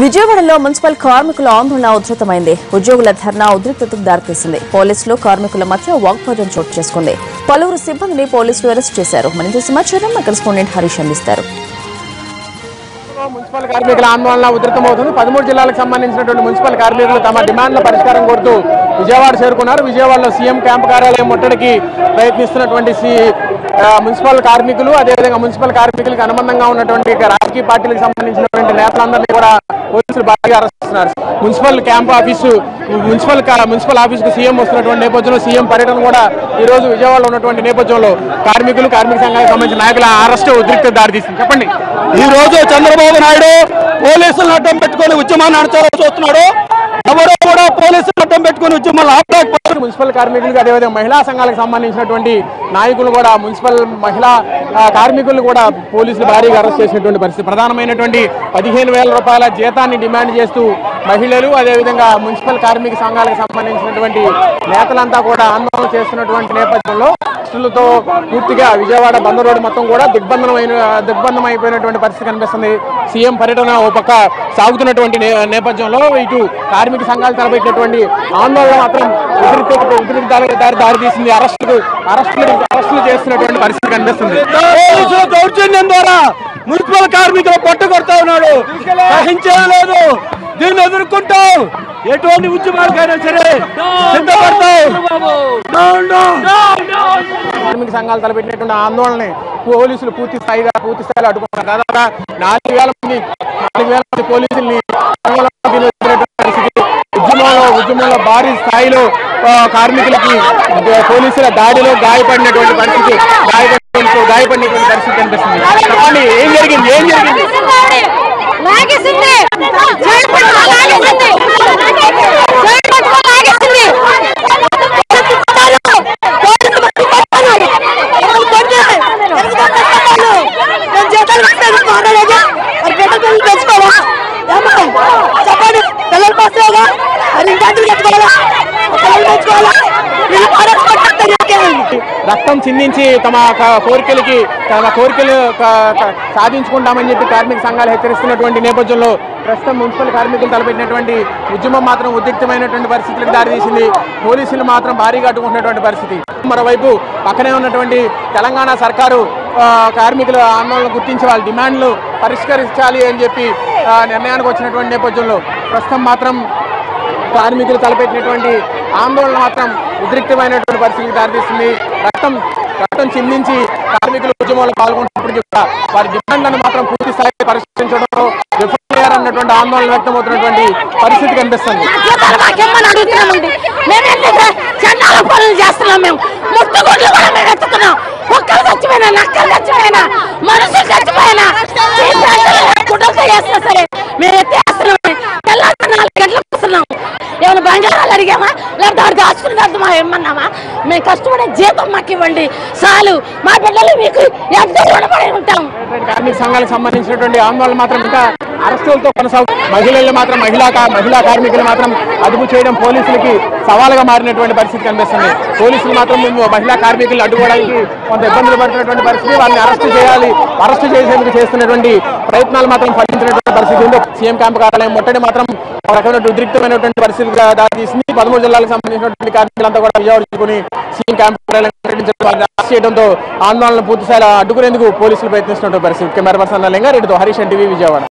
విజయవాడలో మున్సిపల్ కార్మికుల ఆందోళన ఉధృతమైంది. ఉద్యోగుల ధర్నా ఉద్రిక్తతకు దారితీసింది. పోలీసులు కార్మికుల మధ్య వాగ్వాదం చోటు చేసుకుంది. పలువురు సిబ్బందిని పోలీసులు అరెస్ట్ చేశారు. మరింత సమాచారం మా కరెస్పాండెంట్ హరీష్ అందిస్తారు. మున్సిపల్ కార్మికుల ఆందోళన ఉధృతమవుతుంది. 13 జిల్లాలకు సంబంధించినటువంటి మున్సిపల్ కార్మికులు తమ డిమాండ్ల పరిష్కారం కోరుతూ విజయవాడ చేరుకున్నారు. విజయవాడలో సీఎం క్యాంపు కార్యాలయం ముట్టడికి ప్రయత్నిస్తున్నటువంటి మున్సిపల్ కార్మికులు, అదేవిధంగా మున్సిపల్ కార్మికులకు అనుబంధంగా ఉన్నటువంటి రాజకీయ పార్టీలకు సంబంధించినటువంటి నేతలందరినీ కూడా పోలీసులు భారీగా అరెస్ట్ చేస్తున్నారు. మున్సిపల్ క్యాంప్ ఆఫీసు మున్సిపల్ ఆఫీసుకు సీఎం వస్తున్నటువంటి నేపథ్యంలో సీఎం పర్యటన కూడా ఈ రోజు విజయవాడలో ఉన్నటువంటి నేపథ్యంలో కార్మిక సంఘాలకు సంబంధించిన నాయకుల అరెస్ట్ ఉద్రిక్తత దారితీస్తుంది. చెప్పండి, ఈ రోజు చంద్రబాబు నాయుడు పోలీసులను అడ్డం పెట్టుకుని ఉద్యమాన్ని నడచాలని చూస్తున్నాడు. ఎవరో కూడా పోలీసులు అడ్డం పెట్టుకుని ఉద్యమాలు ఆపలేకపోతున్నారు. మున్సిపల్ కార్మికులకు అదేవిధంగా మహిళా సంఘాలకు సంబంధించినటువంటి నాయకులు కూడా మున్సిపల్ మహిళా కార్మికులు కూడా పోలీసులు భారీగా అరెస్ట్ చేసినటువంటి పరిస్థితి. ప్రధానమైనటువంటి 15,000 రూపాయల జీతాన్ని డిమాండ్ చేస్తూ మహిళలు అదేవిధంగా మున్సిపల్ కార్మిక సంఘాలకు సంబంధించినటువంటి నేతలంతా కూడా ఆందోళన చేస్తున్నటువంటి నేపథ్యంలో తో పూర్తిగా విజయవాడ బందర్ రోడ్డు మొత్తం కూడా దిగ్బంధం అయిపోయినటువంటి పరిస్థితి కనిపిస్తుంది. సీఎం పర్యటన ఓ పక్క సాగుతున్నటువంటి నేపథ్యంలో ఇటు కార్మిక సంఘాలు తలపెట్టినటువంటి ఆందోళన మాత్రం ఉద్రిక్తతకు దారితీసింది. అరెస్టులు చేస్తున్నటువంటి పరిస్థితి కనిపిస్తుంది. పోలీసుల దౌర్జన్యం ద్వారా మున్సిపల్ కార్మికులు కొట్టగొడతా ఉన్నాడు. సహించేది లేదు. దీన్ని ఎదుర్కొంటాం. ఎటువంటి ఉద్యమాలకైనా సరే సిద్ధపడతాం. కార్మిక సంఘాలు తలపెట్టినటువంటి ఆందోళన పోలీసులు పూర్తి స్థాయిలో అడ్డుకున్నారు. దాదాపుగా 4,000 మంది పోలీసుల్ని ఉద్యమంలో భారీ స్థాయిలో కార్మికులకి పోలీసుల దాడిలో గాయపడినటువంటి పరిస్థితి కనిపిస్తుంది. చెప్పండి, ఏం జరిగింది? రక్తం చిందించి తమ కోరికలు సాధించుకుంటామని చెప్పి కార్మిక సంఘాలు హెచ్చరిస్తున్నటువంటి నేపథ్యంలో ప్రస్తుతం మున్సిపల్ కార్మికులు తలపెట్టినటువంటి ఉద్యమం మాత్రం ఉద్రిక్తమైనటువంటి పరిస్థితులకు దారితీసింది. పోలీసులు మాత్రం భారీగా అడ్డుకుంటున్నటువంటి పరిస్థితి. మరోవైపు పక్కనే ఉన్నటువంటి తెలంగాణ సర్కారు కార్మికుల ఆందోళన గుర్తించి వాళ్ళ డిమాండ్లు పరిష్కరించాలి అని చెప్పి నిర్ణయానికి వచ్చినటువంటి నేపథ్యంలో ప్రస్తుతం మాత్రం కార్మికులు తలపెట్టినటువంటి ఆందోళన మాత్రం ఉద్రిక్తమైనటువంటి పరిస్థితికి దారితీస్తుంది. రక్తం చిందించి కార్మికులు ఉద్యమంలో పాల్గొంటున్నప్పటికీ కూడా వారి డిమాండ్లను మాత్రం పూర్తి స్థాయిలో పరిష్కరించడంలో విఫలమయ్యారన్నటువంటి ఆందోళన వ్యక్తమవుతున్నటువంటి పరిస్థితి కనిపిస్తుంది. ఏమైనా బంగారాలు అడిగామా, లేకపోతే దాచుకుని అర్థమా ఏమన్నామా? మేము కష్టపడే జీతం మాకు ఇవ్వండి చాలు. మా బిడ్డలు మీకు ఎంత రుణపడి ఉంటాం. కార్మిక సంఘాలకు సంబంధించినటువంటి ఆందోళన మాత్రం ఇంకా అరెస్టులతో కొనసాగుతుంది. మహిళలు మాత్రం మహిళా కార్మికులు మాత్రం అదుపు చేయడం పోలీసులకి సవాలుగా మారినటువంటి పరిస్థితి కనిపిస్తుంది. పోలీసులు మాత్రం మహిళా కార్మికులు అడ్డుకోవడానికి కొంత ఇబ్బందులు పడుతున్నటువంటి పరిస్థితి. వారిని అరెస్టు చేసేందుకు చేస్తున్నటువంటి ప్రయత్నాలు మాత్రం ఫలించినటువంటి పరిస్థితి ఉంది. సీఎం క్యాంపు కార్యాలయం ముట్టడి మాత్రం ఒక రకమైన ఉద్రిక్తమైనటువంటి పరిస్థితిగా దారితీసింది. 13 జిల్లాలకు సంబంధించినటువంటి కార్మికులంతా కూడా విజయవాడ చేసుకుని సీఎం క్యాంపు కార్యాలయం అరెస్ట్ చేయడంతో ఆందోళన పూర్తిస్థాయిలో అడ్డుకునేందుకు పోలీసులు ప్రయత్నిస్తున్నటువంటి పరిస్థితి. కెమెరా పర్సన్ లింగారెడ్డితో హరీష్, టీవీ, విజయవాడ.